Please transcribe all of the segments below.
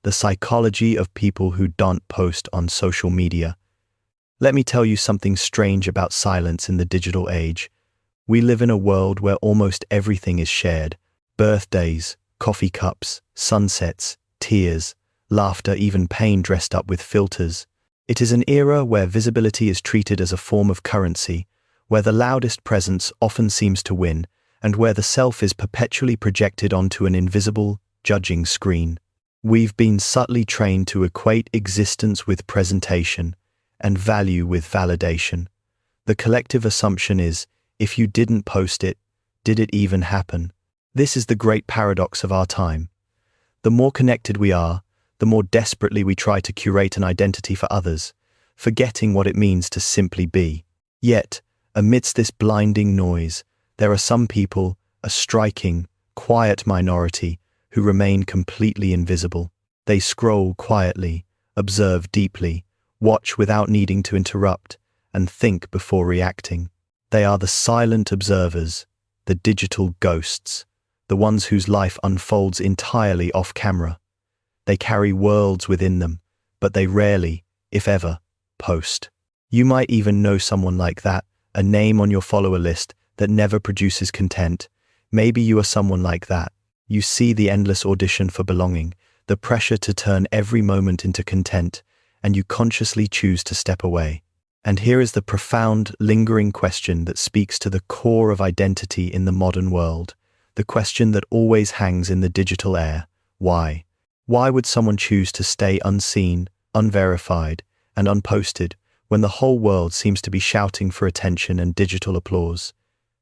the psychology of people who don't post on social media. Let me tell you something strange about silence in the digital age. We live in a world where almost everything is shared. Birthdays, coffee cups, sunsets, tears, laughter, even pain dressed up with filters. It is an era where visibility is treated as a form of currency, where the loudest presence often seems to win, and where the self is perpetually projected onto an invisible, judging screen. We've been subtly trained to equate existence with presentation and value with validation. The collective assumption is, if you didn't post it, did it even happen? This is the great paradox of our time. The more connected we are, the more desperately we try to curate an identity for others, forgetting what it means to simply be. Yet, amidst this blinding noise, there are some people, a striking, quiet minority, who remain completely invisible. They scroll quietly, observe deeply, watch without needing to interrupt, and think before reacting. They are the silent observers, the digital ghosts, the ones whose life unfolds entirely off camera. They carry worlds within them, but they rarely, if ever, post. You might even know someone like that, a name on your follower list that never produces content. Maybe you are someone like that. You see the endless audition for belonging, the pressure to turn every moment into content, and you consciously choose to step away. And here is the profound, lingering question that speaks to the core of identity in the modern world, the question that always hangs in the digital air: why? Why would someone choose to stay unseen, unverified, and unposted when the whole world seems to be shouting for attention and digital applause?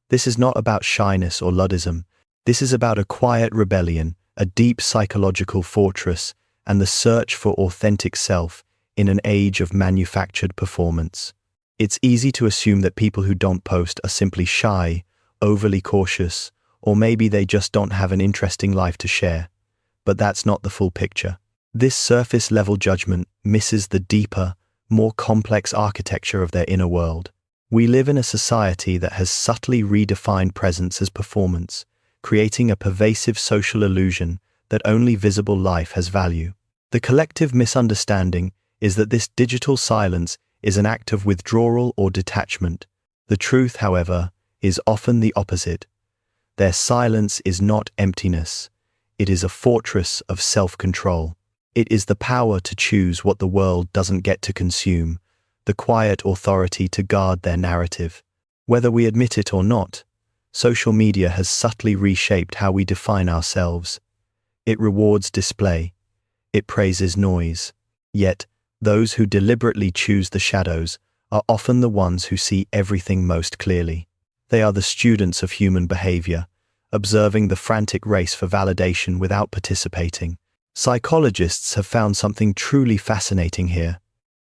This is not about shyness or Luddism. This is about a quiet rebellion, a deep psychological fortress, and the search for authentic self in an age of manufactured performance. It's easy to assume that people who don't post are simply shy, overly cautious, or maybe they just don't have an interesting life to share. But that's not the full picture. This surface-level judgment misses the deeper, more complex architecture of their inner world. We live in a society that has subtly redefined presence as performance, creating a pervasive social illusion that only visible life has value. The collective misunderstanding is that this digital silence is an act of withdrawal or detachment. The truth, however, is often the opposite. Their silence is not emptiness. It is a fortress of self-control. It is the power to choose what the world doesn't get to consume, the quiet authority to guard their narrative. Whether we admit it or not, social media has subtly reshaped how we define ourselves. It rewards display. It praises noise. Yet, those who deliberately choose the shadows are often the ones who see everything most clearly. They are the students of human behavior, observing the frantic race for validation without participating. Psychologists have found something truly fascinating here.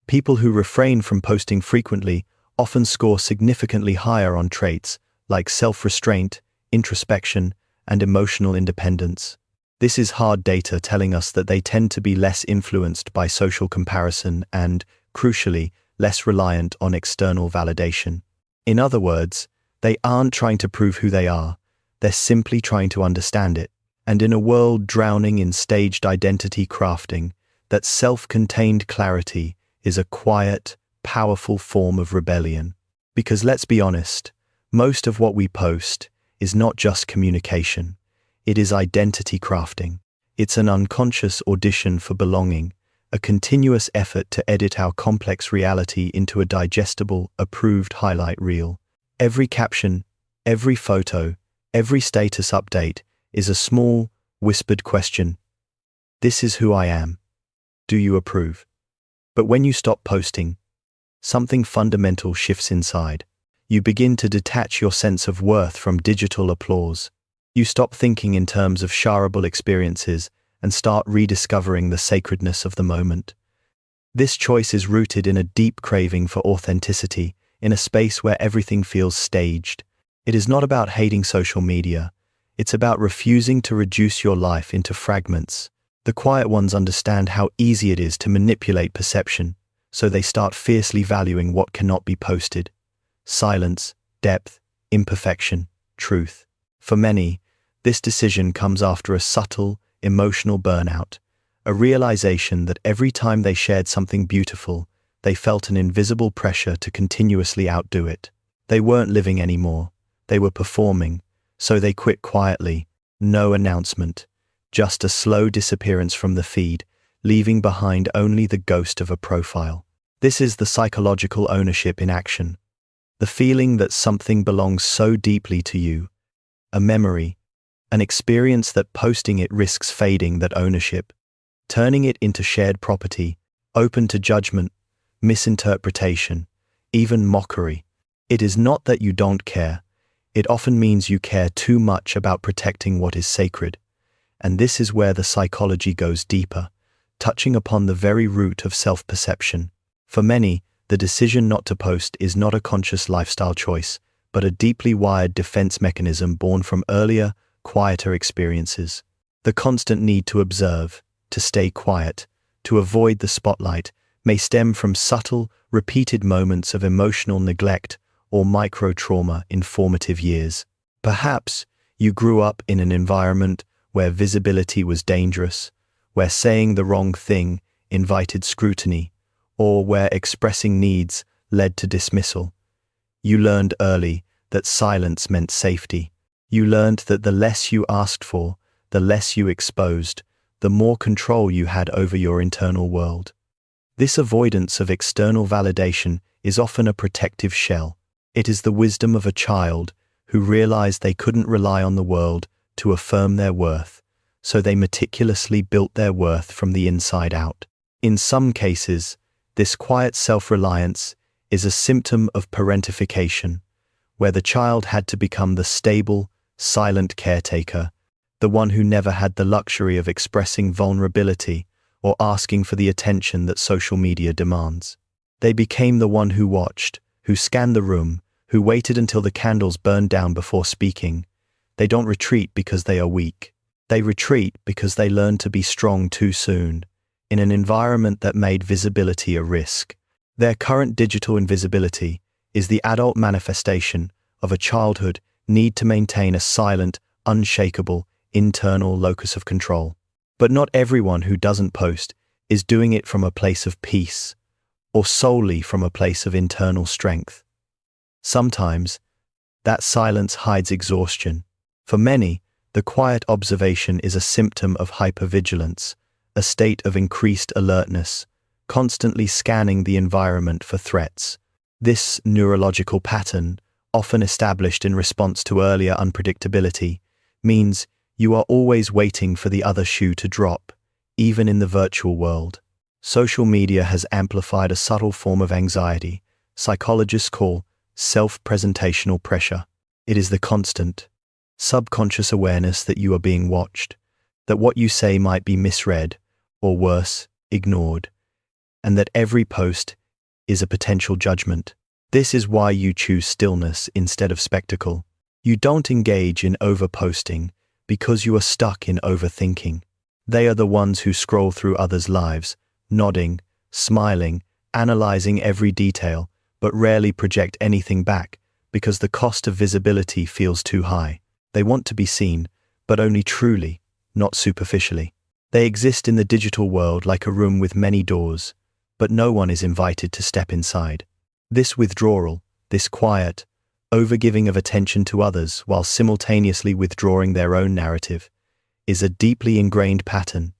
People who refrain from posting frequently often score significantly higher on traits like self-restraint, introspection, and emotional independence. This is hard data telling us that they tend to be less influenced by social comparison and, crucially, less reliant on external validation. In other words, they aren't trying to prove who they are, they're simply trying to understand it. And in a world drowning in staged identity crafting, that self-contained clarity is a quiet, powerful form of rebellion. Because let's be honest, most of what we post is not just communication. It is identity crafting. It's an unconscious audition for belonging, a continuous effort to edit our complex reality into a digestible, approved highlight reel. Every caption, every photo, every status update is a small, whispered question. This is who I am. Do you approve? But when you stop posting, something fundamental shifts inside. You begin to detach your sense of worth from digital applause. You stop thinking in terms of shareable experiences and start rediscovering the sacredness of the moment. This choice is rooted in a deep craving for authenticity, in a space where everything feels staged. It is not about hating social media. It's about refusing to reduce your life into fragments. The quiet ones understand how easy it is to manipulate perception, so they start fiercely valuing what cannot be posted. Silence, depth, imperfection, truth. For many, this decision comes after a subtle, emotional burnout, a realization that every time they shared something beautiful, they felt an invisible pressure to continuously outdo it. They weren't living anymore, they were performing, so they quit quietly, no announcement, just a slow disappearance from the feed, leaving behind only the ghost of a profile. This is the psychological ownership in action. The feeling that something belongs so deeply to you, a memory, an experience that posting it risks fading that ownership, turning it into shared property, open to judgment, misinterpretation, even mockery. It is not that you don't care. It often means you care too much about protecting what is sacred. And this is where the psychology goes deeper, touching upon the very root of self-perception. For many, the decision not to post is not a conscious lifestyle choice, but a deeply wired defense mechanism born from earlier, quieter experiences. The constant need to observe, to stay quiet, to avoid the spotlight, may stem from subtle, repeated moments of emotional neglect or micro-trauma in formative years. Perhaps you grew up in an environment where visibility was dangerous, where saying the wrong thing invited scrutiny, or where expressing needs led to dismissal. You learned early that silence meant safety. You learned that the less you asked for, the less you exposed, the more control you had over your internal world. This avoidance of external validation is often a protective shell. It is the wisdom of a child who realized they couldn't rely on the world to affirm their worth, so they meticulously built their worth from the inside out. In some cases, this quiet self-reliance is a symptom of parentification, where the child had to become the stable, silent caretaker, the one who never had the luxury of expressing vulnerability or asking for the attention that social media demands. They became the one who watched, who scanned the room, who waited until the candles burned down before speaking. They don't retreat because they are weak. They retreat because they learned to be strong too soon, in an environment that made visibility a risk. Their current digital invisibility is the adult manifestation of a childhood need to maintain a silent, unshakable, internal locus of control. But not everyone who doesn't post is doing it from a place of peace, or solely from a place of internal strength. Sometimes, that silence hides exhaustion. For many, the quiet observation is a symptom of hypervigilance, a state of increased alertness, constantly scanning the environment for threats. This neurological pattern, often established in response to earlier unpredictability, means you are always waiting for the other shoe to drop, even in the virtual world. Social media has amplified a subtle form of anxiety psychologists call self-presentational pressure. It is the constant, subconscious awareness that you are being watched, that what you say might be misread, or worse, ignored, and that every post is a potential judgment. This is why you choose stillness instead of spectacle. You don't engage in overposting because you are stuck in overthinking. They are the ones who scroll through others' lives, nodding, smiling, analyzing every detail, but rarely project anything back because the cost of visibility feels too high. They want to be seen, but only truly, not superficially. They exist in the digital world like a room with many doors, but no one is invited to step inside. This withdrawal, this quiet, overgiving of attention to others while simultaneously withdrawing their own narrative, is a deeply ingrained pattern,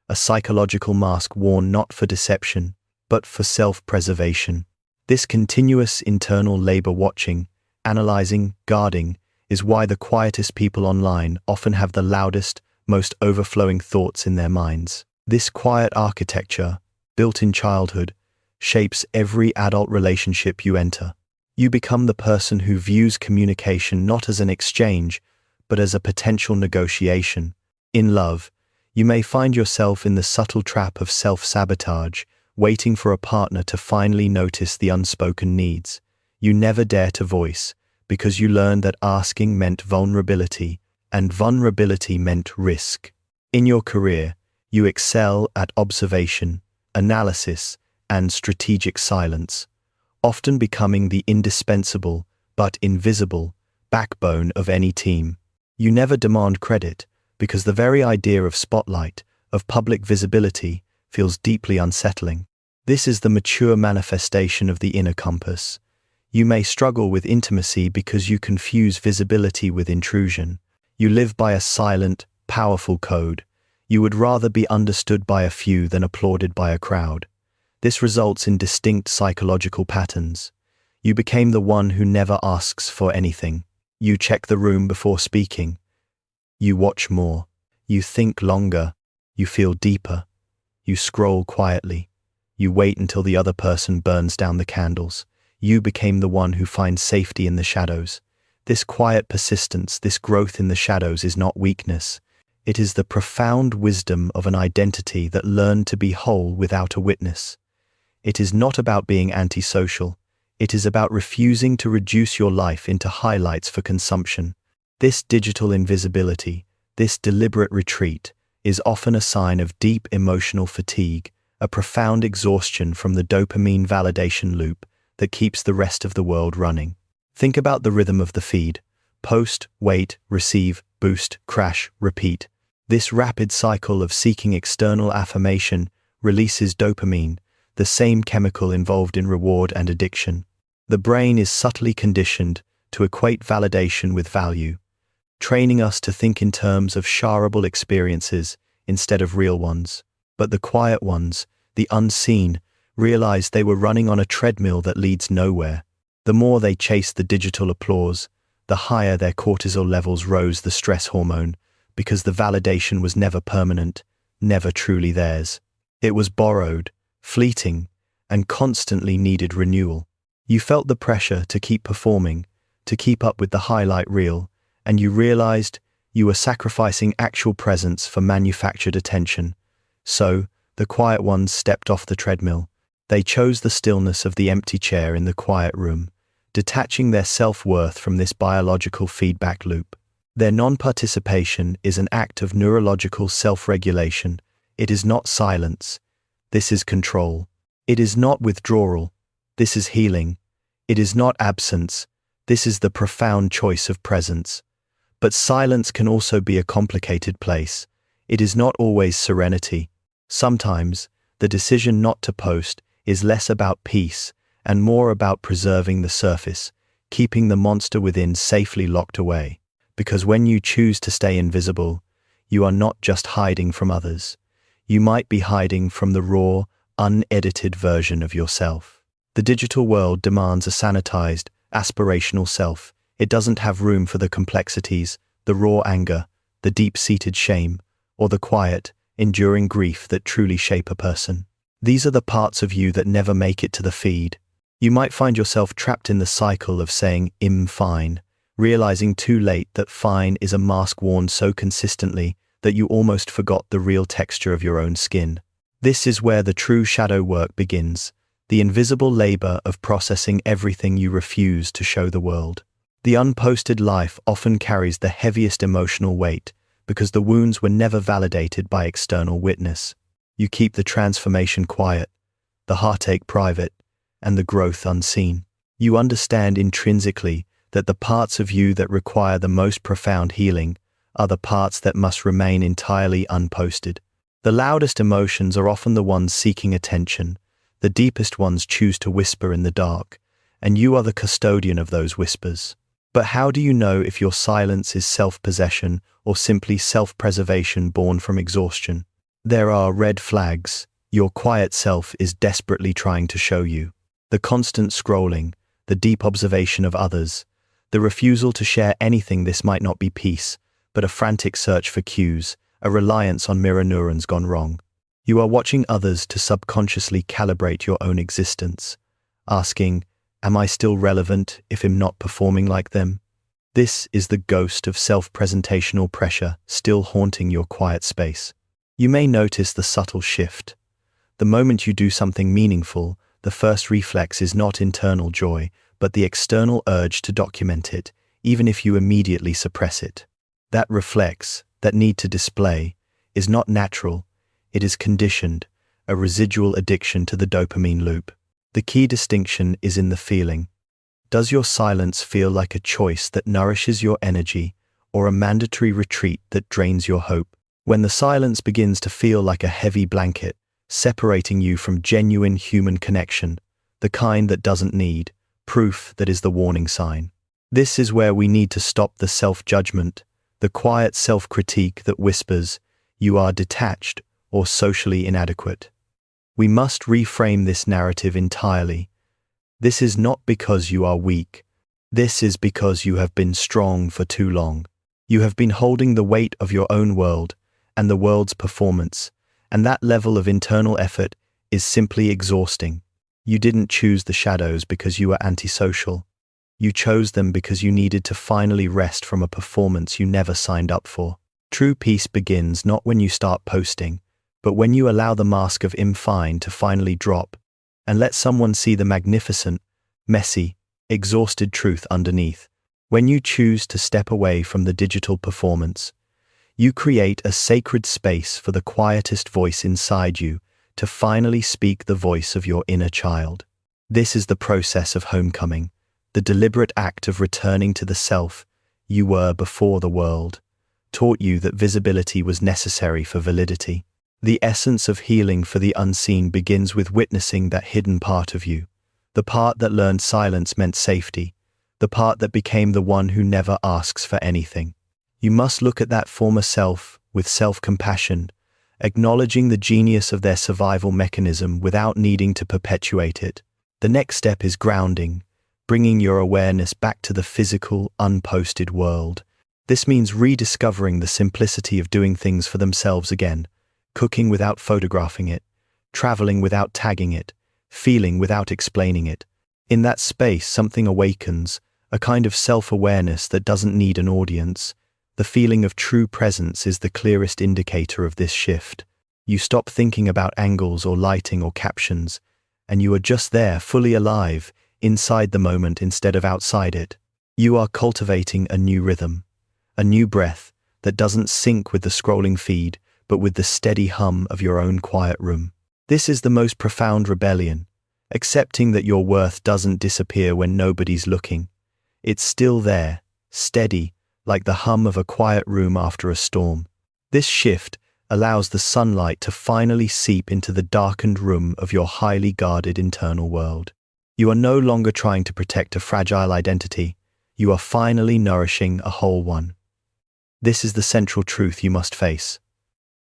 a psychological mask worn not for deception, but for self-preservation. This continuous internal labor watching, analyzing, guarding, is why the quietest people online often have the loudest, most overflowing thoughts in their minds. This quiet architecture, built in childhood, shapes every adult relationship you enter. You become the person who views communication not as an exchange, but as a potential negotiation. In love, you may find yourself in the subtle trap of self-sabotage, waiting for a partner to finally notice the unspoken needs you never dare to voice, because you learned that asking meant vulnerability, and vulnerability meant risk. In your career, you excel at observation, analysis, and strategic silence, often becoming the indispensable but invisible backbone of any team. You never demand credit, because the very idea of spotlight, of public visibility feels deeply unsettling. This is the mature manifestation of the inner compass. You may struggle with intimacy because you confuse visibility with intrusion. You live by a silent, powerful code. You would rather be understood by a few than applauded by a crowd. This results in distinct psychological patterns. You became the one who never asks for anything. You check the room before speaking. You watch more. You think longer. You feel deeper. You scroll quietly. You wait until the other person burns down the candles. You became the one who finds safety in the shadows. This quiet persistence, this growth in the shadows is not weakness. It is the profound wisdom of an identity that learned to be whole without a witness. It is not about being antisocial. It is about refusing to reduce your life into highlights for consumption. This digital invisibility, this deliberate retreat, is often a sign of deep emotional fatigue, a profound exhaustion from the dopamine validation loop that keeps the rest of the world running. Think about the rhythm of the feed. Post, wait, receive, boost, crash, repeat. This rapid cycle of seeking external affirmation releases dopamine, the same chemical involved in reward and addiction. The brain is subtly conditioned to equate validation with value, training us to think in terms of shareable experiences instead of real ones. But the quiet ones, the unseen, realized they were running on a treadmill that leads nowhere. The more they chased the digital applause, the higher their cortisol levels rose, the stress hormone, because the validation was never permanent, never truly theirs. It was borrowed, fleeting, and constantly needed renewal. You felt the pressure to keep performing, to keep up with the highlight reel, and you realized you were sacrificing actual presence for manufactured attention. So, the quiet ones stepped off the treadmill. They chose the stillness of the empty chair in the quiet room, detaching their self-worth from this biological feedback loop. Their non-participation is an act of neurological self-regulation. It is not silence. This is control. It is not withdrawal. This is healing. It is not absence. This is the profound choice of presence. But silence can also be a complicated place. It is not always serenity. Sometimes, the decision not to post is less about peace and more about preserving the surface, keeping the monster within safely locked away. Because when you choose to stay invisible, you are not just hiding from others. You might be hiding from the raw, unedited version of yourself. The digital world demands a sanitized, aspirational self. It doesn't have room for the complexities, the raw anger, the deep-seated shame, or the quiet, enduring grief that truly shape a person. These are the parts of you that never make it to the feed. You might find yourself trapped in the cycle of saying, "I'm fine," realizing too late that fine is a mask worn so consistently that you almost forgot the real texture of your own skin. This is where the true shadow work begins, the invisible labor of processing everything you refuse to show the world. The unposted life often carries the heaviest emotional weight because the wounds were never validated by external witness. You keep the transformation quiet, the heartache private, and the growth unseen. You understand intrinsically that the parts of you that require the most profound healing are the parts that must remain entirely unposted. The loudest emotions are often the ones seeking attention. The deepest ones choose to whisper in the dark, and you are the custodian of those whispers. But how do you know if your silence is self-possession or simply self-preservation born from exhaustion? There are red flags your quiet self is desperately trying to show you. The constant scrolling, the deep observation of others, the refusal to share anything. This might not be peace, but a frantic search for cues, a reliance on mirror neurons gone wrong. You are watching others to subconsciously calibrate your own existence, asking, "Am I still relevant if I'm not performing like them?" This is the ghost of self-presentational pressure still haunting your quiet space. You may notice the subtle shift. The moment you do something meaningful, the first reflex is not internal joy, but the external urge to document it, even if you immediately suppress it. That reflex, that need to display, is not natural. It is conditioned, a residual addiction to the dopamine loop. The key distinction is in the feeling. Does your silence feel like a choice that nourishes your energy, or a mandatory retreat that drains your hope? When the silence begins to feel like a heavy blanket, separating you from genuine human connection, the kind that doesn't need proof, that is the warning sign. This is where we need to stop the self-judgment, the quiet self-critique that whispers, "You are detached or socially inadequate." We must reframe this narrative entirely. This is not because you are weak. This is because you have been strong for too long. You have been holding the weight of your own world and the world's performance, and that level of internal effort is simply exhausting. You didn't choose the shadows because you were antisocial. You chose them because you needed to finally rest from a performance you never signed up for. True peace begins not when you start posting, but when you allow the mask of "I'm fine" to finally drop and let someone see the magnificent, messy, exhausted truth underneath. When you choose to step away from the digital performance, you create a sacred space for the quietest voice inside you to finally speak the voice of your inner child. This is the process of homecoming, the deliberate act of returning to the self you were before the world taught you that visibility was necessary for validity. The essence of healing for the unseen begins with witnessing that hidden part of you, the part that learned silence meant safety, the part that became the one who never asks for anything. You must look at that former self with self-compassion, acknowledging the genius of their survival mechanism without needing to perpetuate it. The next step is grounding, bringing your awareness back to the physical, unposted world. This means rediscovering the simplicity of doing things for themselves again, cooking without photographing it, traveling without tagging it, feeling without explaining it. In that space, something awakens, a kind of self-awareness that doesn't need an audience. The feeling of true presence is the clearest indicator of this shift. You stop thinking about angles or lighting or captions, and you are just there, fully alive, inside the moment instead of outside it. You are cultivating a new rhythm, a new breath that doesn't sync with the scrolling feed, but with the steady hum of your own quiet room. This is the most profound rebellion, accepting that your worth doesn't disappear when nobody's looking. It's still there, steady, like the hum of a quiet room after a storm. This shift allows the sunlight to finally seep into the darkened room of your highly guarded internal world. You are no longer trying to protect a fragile identity. You are finally nourishing a whole one. This is the central truth you must face.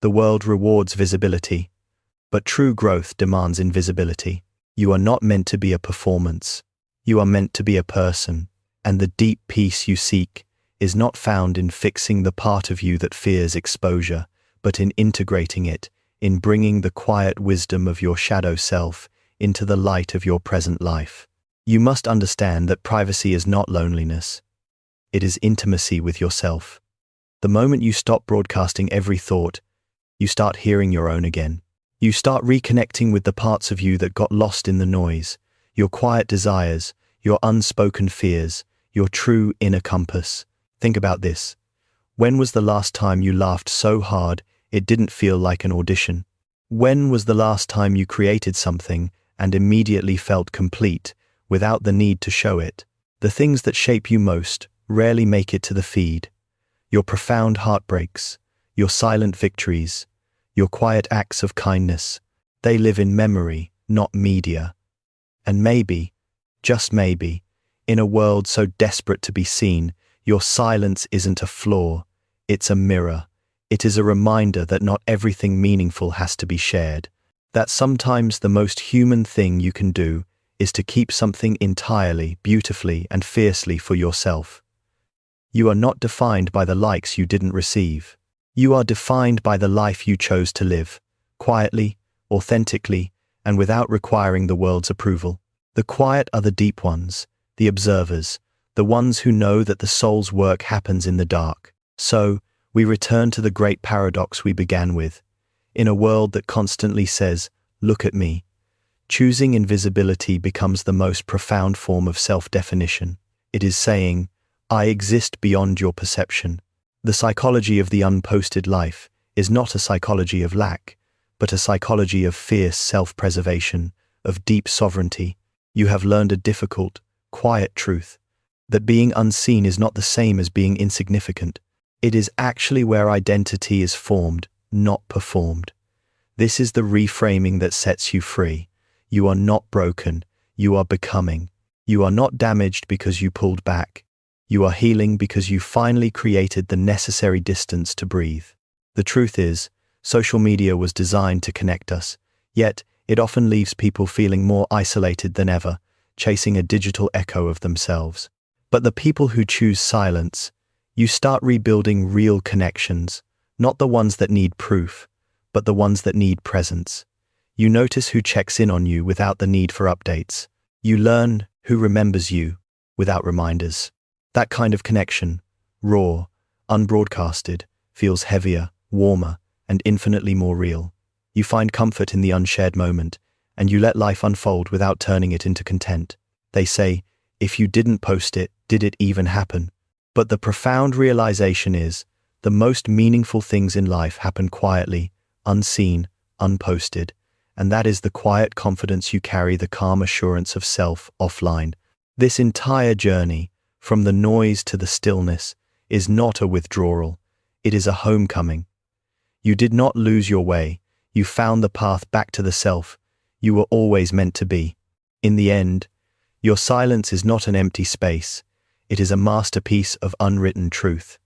The world rewards visibility, but true growth demands invisibility. You are not meant to be a performance. You are meant to be a person, and the deep peace you seek is not found in fixing the part of you that fears exposure, but in integrating it, in bringing the quiet wisdom of your shadow self into the light of your present life. You must understand that privacy is not loneliness. It is intimacy with yourself. The moment you stop broadcasting every thought, you start hearing your own again. You start reconnecting with the parts of you that got lost in the noise, your quiet desires, your unspoken fears, your true inner compass. Think about this. When was the last time you laughed so hard it didn't feel like an audition? When was the last time you created something and immediately felt complete without the need to show it? The things that shape you most rarely make it to the feed. Your profound heartbreaks, your silent victories, your quiet acts of kindness, they live in memory, not media. And maybe, just maybe, in a world so desperate to be seen, your silence isn't a flaw, it's a mirror. It is a reminder that not everything meaningful has to be shared, that sometimes the most human thing you can do is to keep something entirely, beautifully, and fiercely for yourself. You are not defined by the likes you didn't receive. You are defined by the life you chose to live, quietly, authentically, and without requiring the world's approval. The quiet are the deep ones, the observers, the ones who know that the soul's work happens in the dark. So, we return to the great paradox we began with. In a world that constantly says, "Look at me," choosing invisibility becomes the most profound form of self-definition. It is saying, "I exist beyond your perception." The psychology of the unposted life is not a psychology of lack, but a psychology of fierce self-preservation, of deep sovereignty. You have learned a difficult, quiet truth, that being unseen is not the same as being insignificant. It is actually where identity is formed, not performed. This is the reframing that sets you free. You are not broken, you are becoming. You are not damaged because you pulled back. You are healing because you finally created the necessary distance to breathe. The truth is, social media was designed to connect us, yet it often leaves people feeling more isolated than ever, chasing a digital echo of themselves. But the people who choose silence, you start rebuilding real connections, not the ones that need proof, but the ones that need presence. You notice who checks in on you without the need for updates. You learn who remembers you without reminders. That kind of connection, raw, unbroadcasted, feels heavier, warmer, and infinitely more real. You find comfort in the unshared moment, and you let life unfold without turning it into content. They say, if you didn't post it, did it even happen? But the profound realization is, the most meaningful things in life happen quietly, unseen, unposted, and that is the quiet confidence you carry, the calm assurance of self offline. This entire journey, from the noise to the stillness, is not a withdrawal, it is a homecoming. You did not lose your way, you found the path back to the self you were always meant to be. In the end, your silence is not an empty space, it is a masterpiece of unwritten truth.